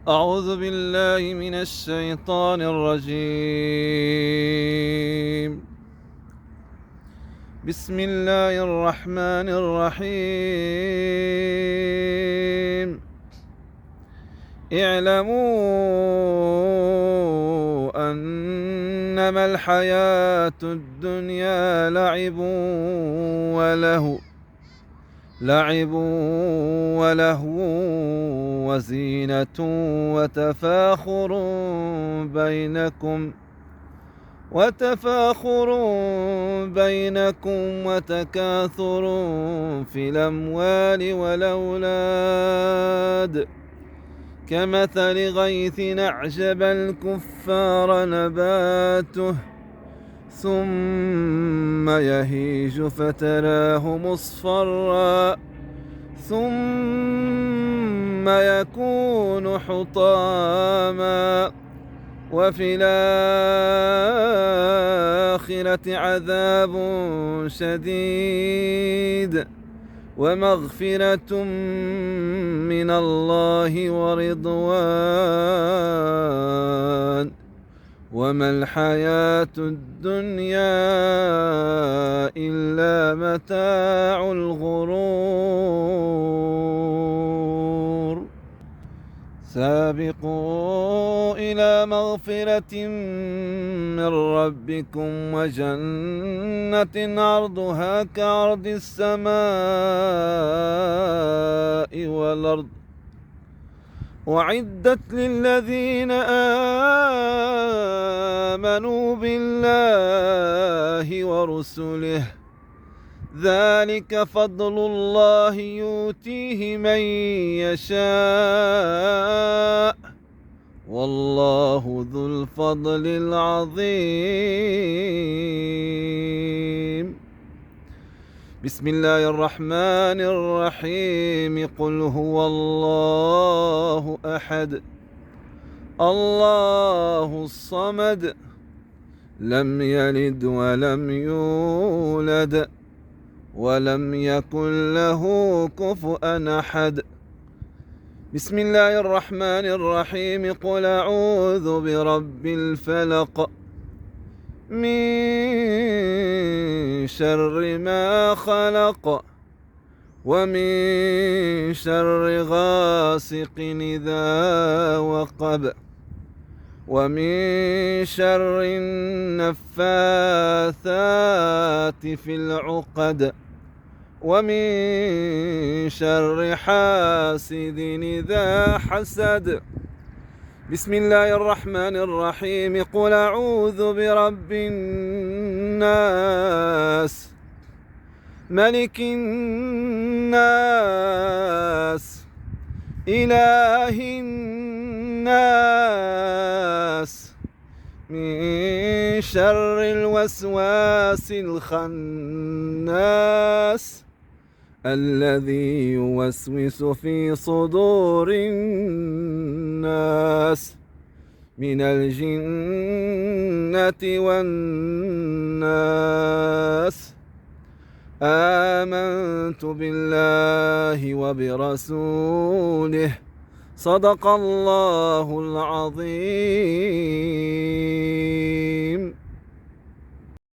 أعوذ بالله من الشيطان الرجيم. بسم الله الرحمن الرحيم. اعلموا أنما الحياة الدنيا لعب ولهو وزينة وتفاخر بينكم وتكاثر في الأموال والأولاد كمثل غيث أعجب الكفار نباته ثم يهيج فتراه مصفرا ثم يكون حطاما وفي الآخرة عذاب شديد ومغفرة من الله ورضوان وما الحياة الدنيا إلا متاع الغرور. سابقوا إلى مغفرة من ربكم وجنة عرضها كعرض السماء والأرض أعدت للذين آمنوا بالله ورسله ذلك فضل الله يؤتيه من يشاء والله ذو الفضل العظيم. بسم الله الرحمن الرحيم. قل هو الله أحد الله الصمد لم يلد ولم يولد ولم يكن له كفؤا أحد. بسم الله الرحمن الرحيم. قل أعوذ برب الفلق من شر ما خلق ومن شر غاسق إذا وقب ومن شر النفاثات في العقد ومن شر حاسد إذا حسد. بسم الله الرحمن الرحيم. قل أعوذ برب الناس ملك الناس إله الناس من شر الوسواس الخناس الذي يوسوس في صدور الناس من الجنة والناس. آمنت بالله وبرسوله صدق الله العظيم.